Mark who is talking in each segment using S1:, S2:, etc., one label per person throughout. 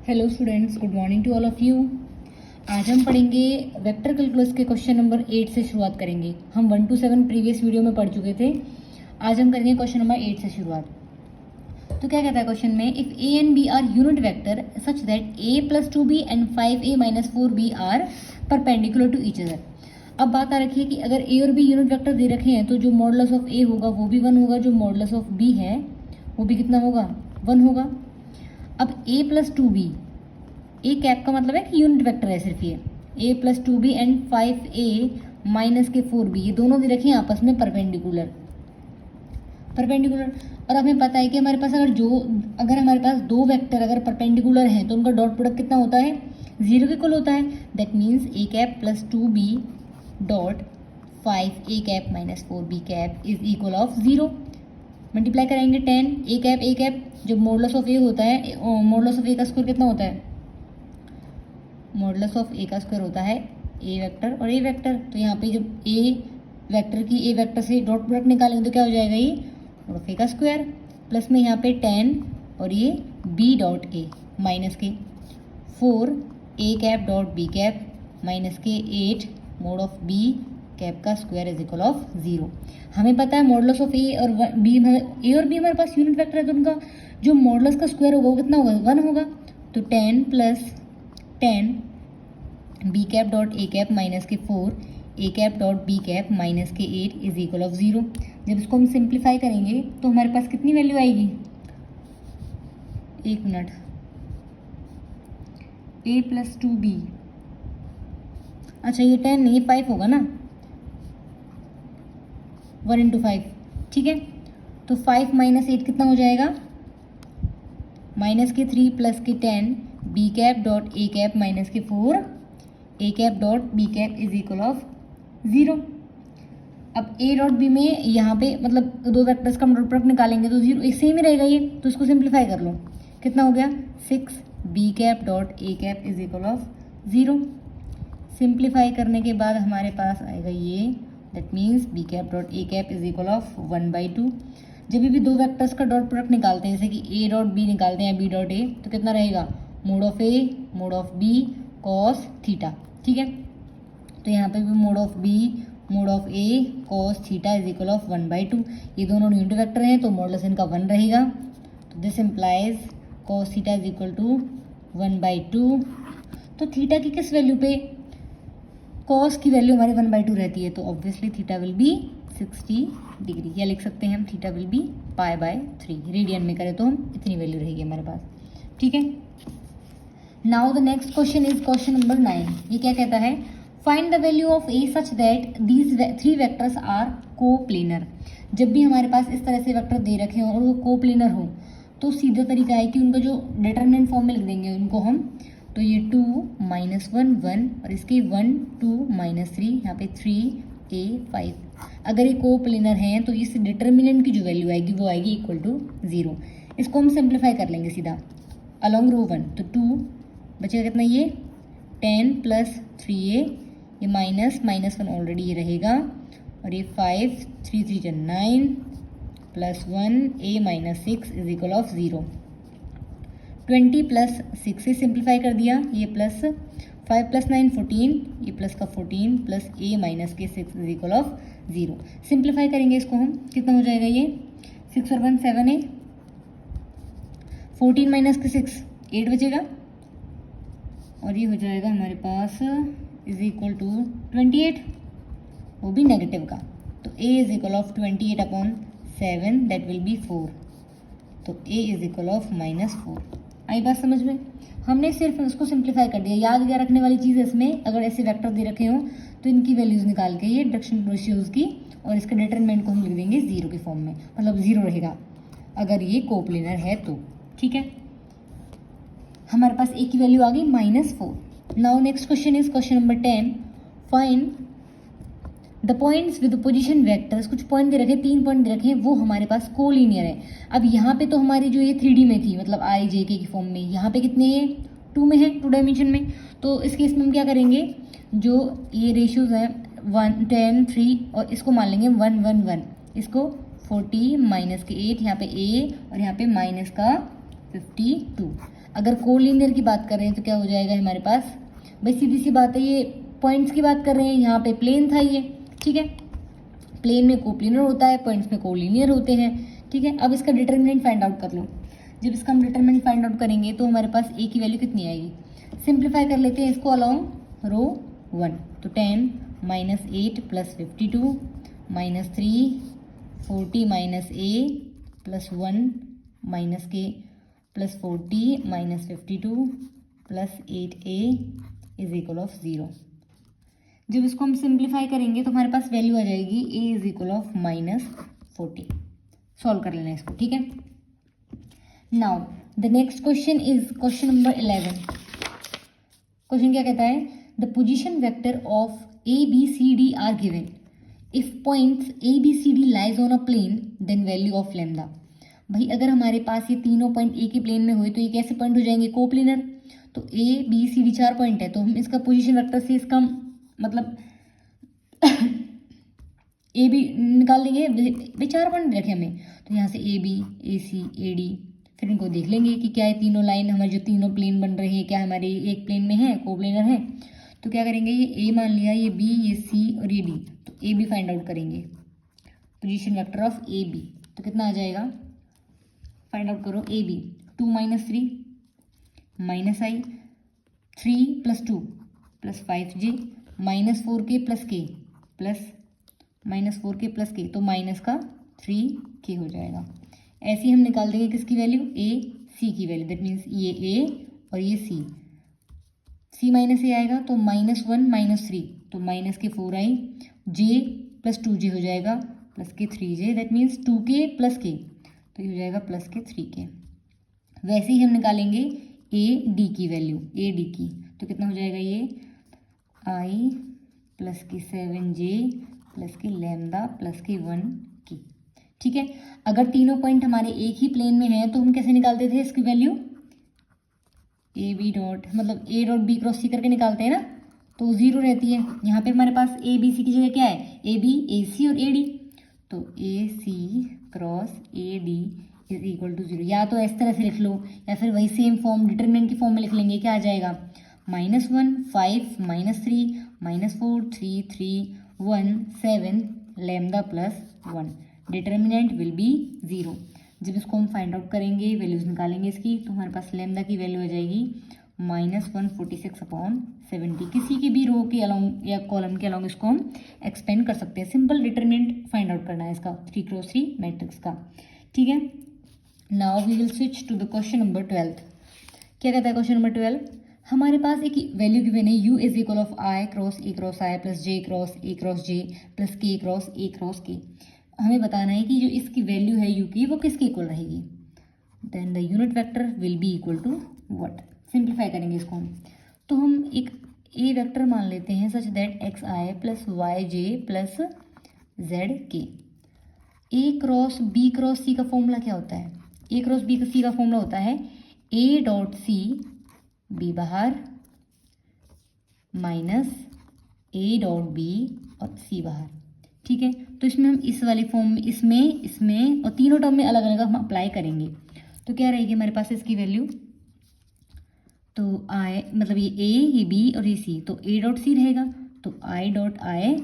S1: Hello students, good morning to all of you. आज हम पढ़ेंगे वेक्टर कैलकुलस के क्वेश्चन नंबर 8 से शुरुआत करेंगे। हम 1 to 7 प्रीवियस वीडियो में पढ़ चुके थे। आज हम करेंगे क्वेश्चन नंबर 8 से शुरुआत। तो क्या कहता है क्वेश्चन में, if A and B are unit vector such that A plus 2b and 5a minus 4b are perpendicular to each other. अब बात आ रखी है कि अगर ए और बी यूनिट वेक्टर दे रखे हैं तो जो मॉडुलस ऑफ ए होगा वो भी 1 होगा, जो मॉडुलस ऑफ बी है वो भी कितना होगा, 1 होगा। अब a plus 2b, A cap का मतलब है कि यूनिट वेक्टर है सिर्फ ये, a plus 2b and 5a minus के 4b, ये दोनों दे रखे हैं आपस में परपेंडिकुलर। और हमें पता है कि हमारे पास अगर हमारे पास दो वेक्टर अगर परपेंडिकुलर हैं तो उनका डॉट प्रोडक्ट कितना होता है, 0 के इक्वल होता है। That means a cap plus 2b dot 5a cap minus 4b cap is equal of 0। Multiply करेंगे 10 a कैप जब मॉडुलस ऑफ a होता है, मॉडुलस ऑफ a का स्क्वायर कितना होता है, मॉडुलस ऑफ a का स्क्वायर होता है a वेक्टर और a वेक्टर। तो यहाँ पे जब a वेक्टर की a वेक्टर से डॉट प्रोडक्ट निकालेंगे तो क्या हो जाएगा, ये मॉड ऑफ a का स्क्वायर प्लस में यहाँ पे 10 और ये b dot a minus K 4 a cap dot b cap minus K 8 mod of b cap का स्क्वायर इज इक्वल ऑफ 0। हमें पता है मॉडुलस ऑफ a और b, a और b हमारे पास यूनिट वेक्टर है तो उनका जो मॉडुलस का स्क्वायर होगा वो कितना होगा, 1 होगा। तो 10 plus 10 B cap dot A cap minus K 4 A cap dot B cap minus K 8 is equal of 0। जब इसको हम सिंप्लीफाई करेंगे तो हमारे पास कितनी वैल्यू आएगी, एक मिनट, a प्लस 2b, अच्छा ये 10 नहीं ये 5 होगा ना, 1 इंटू 5, ठीक है। तो 5 माइनस 8 कितना हो जाएगा, माइनस के 3 plus K 10 B cap dot A cap minus K 4 A cap dot B cap is equal of 0। अब a डॉट बी में यहाँ पे मतलब दो वेक्टर्स का डॉट प्रोडक्ट निकालेंगे तो 0 एक सेम ही रहेगा ये, तो इसको सिंप्लीफाई कर लो, कितना हो गया 6 B cap dot A cap is equal of 0। Simplify करने के बाद हमारे पास आएगा ये, that means B cap dot A cap is equal of 1/2। जब भी दो वेक्टर्स का डॉट प्रोडक्ट निकालते हैं, जैसे कि a डॉट बी निकालते हैं b डॉट a, तो कितना रहेगा, mode of a mode of b cos theta, ठीक है। तो यहाँ पे भी mode of b mode of a cos theta is equal of 1/2। ये दोनों यूनिट वेक्टर हैं तो मॉडुलस इनका 1 रहेगा। तो this implies cos theta is equal to 1/2। तो थीटा की किस वैल्यू पे, कॉस की वैल्यू हमारी 1/2 रहती है, तो obviously theta will be 60 degree, या लिख सकते हैं हम थीटा विल बी π/3। रेडियन में करें तो हम इतनी वैल्यू रहेगी हमारे पास, ठीक है। Now the next question is question number 9। ये क्या कहता है, find the value of A such that these 3 vectors are coplanar. जब भी हमारे पास इस तरह से वेक्टर दे रखे हों और वो कोप्लेनर हो तो सीधा तरीका है कि उनका जो डिटरमिनेंट फॉर्म में लिख देंगे उनको हम, तो ये 2 -1 1 और इसके 1 2 -3, यहाँ पे 3 a 5। अगर ये कोप्लेनर हैं तो इस डिटरमिनेंट की जो वैल्यू आएगी वो आएगी इक्वल टू 0। इसको हम सिंप्लीफाई कर लेंगे सीधा अलॉन्ग रो 1, तो 2 बचेगा कितना, ये 10 प्लस 3a, ये -1 ऑलरेडी ये रहेगा, और ये 5 3 3 9 plus 1 a minus 6 is equal of 0। 20 plus 6 से सिंप्लीफाई कर दिया, ये प्लस 5 प्लस 9 14, ये प्लस का 14 प्लस a माइनस के 6 इज इक्वल ऑफ 0। सिंप्लीफाई करेंगे इसको हम, कितना हो जाएगा, ये 6 और 1 7a, 14 माइनस के 6 8 बचेगा, और ये हो जाएगा हमारे पास इज इक्वल टू 28, वो भी नेगेटिव का। तो a is equal of 28/7 that will be 4। तो a इज इक्वल ऑफ -4। आई बात समझ में, हमने सिर्फ उसको सिंप्लीफाई कर दिया। याद क्या रखने वाली चीज़ है इसमें, अगर ऐसे वेक्टर दे रखे हों तो इनकी वैल्यूज़ निकाल के ये रिडक्शन रेशियोज़ की और इसके डिटरमिनेंट को हम लिख देंगे 0 के फॉर्म में, मतलब 0 रहेगा अगर ये कोप्लेनर है तो, ठीक है। हमारे पास a की वैल्यू आ गई -4। Now next question is question number 10। Find the points with position vectors. कुछ पॉइंट दे रखे, 3 पॉइंट दे रखे हैं, वो हमारे पास कोलिनियर है। अब यहाँ पे तो हमारी जो ये 3D में थी, मतलब i j k की फॉर्म में, यहाँ पे कितने हैं, 2 में है, 2 डायमेंशन में। तो इस केस में हम क्या करेंगे, जो ये रेशियोज हैं 1 10 3 और इसको मान लेंगे 1 1 1, इसको 40 माइनस के 8, यहाँ पे a और यहाँ पे माइनस का 52। अगर कोलिनियर की बात कर रहे हैं तो क्या हो जाएगा हमारे पास, भाई सीधी सी बात है, ये पॉइंट्स की बात कर रहे हैं, यहाँ पे प्लेन था ये, ठीक है, प्लेन में कोप्लिनर होता है, पॉइंट्स में कोलिनियर होते हैं, ठीक है। अब इसका डिटर्मिनेंट फाइंड आउट कर लो। जब इसका हम डिटर्मिनेंट फाइंड आउट करेंगे तो हमारे पास ए की वैल्यू कितनी आएगी, सिंप्लीफाई कर लेते हैं इसको अलॉन्ग रो 1, तो 10 माइनस 8 प्लस 52 माइनस 3 40 माइनस ए प्लस 1 माइनस के plus 40 minus 52 plus 8a is equal of 0। जब इसको हम सिंप्लीफाई करेंगे तो हमारे पास वैल्यू आ जाएगी a is equal of -40। Solve कर लेना इसको, ठीक है। Now the next question is question number 11। Question क्या कहता है, the position vector of A B C D are given, if points A B C D lies on a plane then value of lambda. भाई अगर हमारे पास ये तीनों point A के plane में हुए तो ये कैसे पॉइंट हो जाएंगे, कोप्लिनर। तो A B C D 4 point है, तो हम इसका पोजीशन वेक्टर से इसका मतलब ए बी निकाल लेंगे, भाई 4 पॉइंट रखे हमें, तो यहाँ से A B A C A D, फिर इनको देख लेंगे कि क्या ये तीनों लाइन हमारे जो तीनों प्लेन बन रहे हैं क्या हमारे एक प्लेन में है, कोप्लेनर है। तो क्या करेंगे, ये ए मान लिया, ये बी, ये सी और ये डी, तो ए बी फाइंड आउट करेंगे, position vector of A B. तो कितना आ जाएगा, फाइंड आउट करो, A B 2 minus 3 minus I 3 plus 2 plus 5j minus 4k plus K plus minus 4k plus K, तो माइनस का 3k हो जाएगा। ऐसे ही हम निकाल देंगे किसकी वैल्यू, ए सी की वैल्यू, दैट मीन्स ये ए और ये सी माइनस ए आएगा तो -1 -3, तो माइनस के 4i जे प्लस 2j हो जाएगा प्लस के 3j, that means 2k plus K, तो ये हो जाएगा प्लस के 3k। वैसे ही हम निकालेंगे ए डी की वैल्यू, ए डी की, तो कितना हो जाएगा, ये आई प्लस की 7j प्लस की लैम्डा प्लस की 1 की, ठीक है। अगर तीनों पॉइंट हमारे एक ही प्लेन में हैं तो हम कैसे निकालते थे इसकी वैल्यू, ए बी डॉट मतलब ए डॉट बी क्रॉस सी करके निकालते हैं ना, तो 0 रहती है। यहाँ पे हमारे पास ए बी सी की जगह क्या है, ए बी ए सी और ए डी, तो A C cross A D is equal to 0। या तो इस तरह से लिख लो या फिर वही सेम फॉर्म डिटरमिनेंट की फॉर्म में लिख लेंगे, क्या आ जाएगा, -1 5 -3 -4 3 3 1 7 lambda plus 1, determinant will be 0। जब इसको हम फाइंड आउट करेंगे, वैल्यूज निकालेंगे इसकी, तो हमारे पास लैम्डा की वैल्यू आ जाएगी -146/70। किसी की भी रो के अलॉन्ग या कॉलम के अलॉन्ग इसको हम एक्सपेंड कर सकते हैं। सिंपल डिटर्मिनेंट फाइंड आउट करना है इसका 3x3 मैट्रिक्स का, ठीक है। Now we will switch to the question number 12। क्या कहता है क्वेश्चन नंबर 12, हमारे पास एक वैल्यू गिवन है u is equal of I cross A cross I plus J cross J plus के क्रॉस ए। हमें बताना है कि जो इसकी वैल्यू है u की वो किसके इक्वल रहेगी, then the unit vector will be equal to what. Simplify करेंगे इसको हम, तो हम एक ए वेक्टर मान लेते हैं such that X I plus Y J plus Z K. A cross B cross C का फॉर्मूला क्या होता है, ए क्रॉस बी सी का फॉर्मूला होता है ए डॉट सी बी बाहर माइनस ए डॉट बी और सी बाहर, ठीक है। तो इसमें हम इस वाली फॉर्म में इसमें और तीनों टर्म में अलग अलग हम अप्लाई करेंगे, तो क्या रहेगी हमारे पास इसकी वैल्यू, तो आई मतलब ये ए ये बी और ये सी, तो ए डॉट सी रहेगा, तो I dot I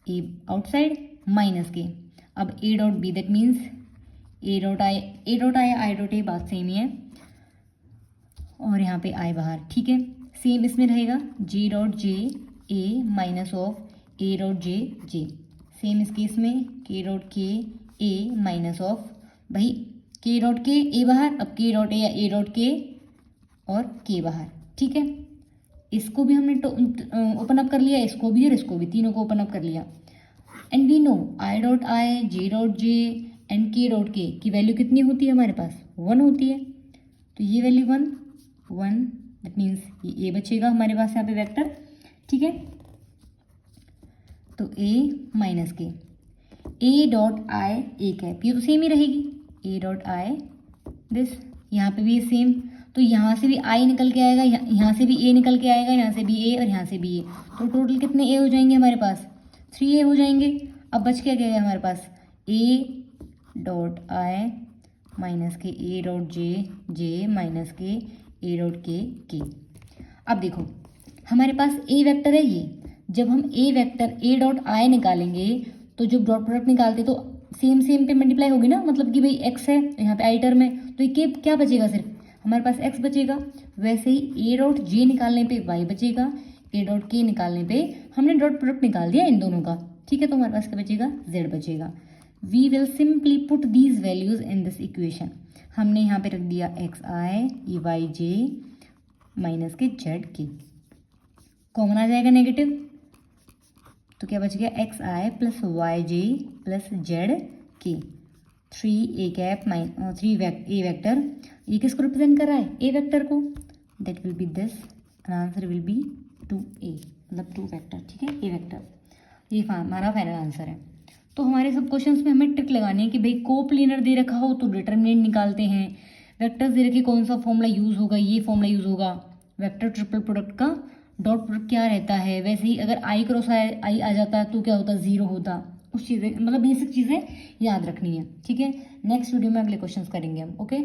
S1: A outside minus K, अब A dot B that means A dot I I dot A, बात सेम ही है, और यहाँ पे आई बाहर, ठीक है। सेम इसमें रहेगा जे dot J A minus of A dot J J, same इस केस में के डॉट के ए माइनस ऑफ भाई के डॉट के ए बाहर, अब के डॉट ए या ए डॉट के और के बाहर, ठीक है। इसको भी हमने ओपन अप कर लिया, इसको भी और इसको भी, तीनों को ओपन अप कर लिया। And we know I dot I J dot J and K dot K की वैल्यू कितनी होती है हमारे पास, 1 होती है, तो ये वैल्यू 1 दैट मीन्स ये ए बचेगा हमारे पास यहाँ पे वेक्टर, ठीक है। तो ए माइनस के ए डॉट आई ए कैप, ये तो सेम ही रहेगी, ए डॉट आई दिस, यहाँ पे भी ये सेम, तो यहाँ से भी आई निकल के आएगा, यहाँ से भी ए निकल के आएगा, यहाँ से भी ए और यहाँ से भी ए, तो टोटल कितने ए हो जाएंगे हमारे पास, 3a हो जाएंगे। अब बच क्या गया हमारे पास, ए डॉट आई माइनस के ए डॉट जे जे माइनस के ए डॉट के। अब देखो हमारे पास ए वेक्टर है ये, जब हम ए वेक्टर ए डॉट आई निकालेंगे तो जब डॉट प्रोडक्ट निकालते तो सेम सेम पे मल्टीप्लाई होगी ना, मतलब कि भाई एक्स है यहाँ पे आई टर्म है तो ये क्या बचेगा, सिर्फ हमारे पास एक्स बचेगा। वैसे ही ए डॉट जे निकालने पे वाई बचेगा, ए डॉट के निकालने पे हमने डॉट प्रोडक्ट निकाल दिया इन दोनों का, ठीक है, तो हमारे पास क्या बचेगा, जेड बचेगा। We will simply put these values in this equation. हमने यहाँ पे रख दिया एक्स आई, ये Y J minus K Z K, common आ जाएगा नेगेटिव, तो क्या बच गया X I plus Y J plus Z K. 3 A cap A vector, ये किसको रिप्रेजेंट कर रहा है, ए वेक्टर को, that will be this, answer will be 2a, मतलब 2 वेक्टर, ठीक है, ए वेक्टर, ये हमारा फाइनल आंसर है। तो हमारे सब क्वेश्चंस में हमें ट्रिक लगानी है कि भाई कोप्लेनर दे रखा हो तो डिटरमिनेंट निकालते हैं, वेक्टर्स दे रखे कौन सा फॉर्मूला यूज़ होगा, ये फॉर्मूला यूज़ होगा, वेक्टर ट्रिपल प्रोडक्ट का डॉट प्रोडक्ट क्या रहता है। वैसे ही अगर आई क्रॉस आई आ जाता है तो क्या होता, जीरो होता, उस चीज़ें मतलब बेसिक चीज़ें याद रखनी है, ठीक है। नेक्स्ट वीडियो में अगले क्वेश्चंस करेंगे हम, ओके।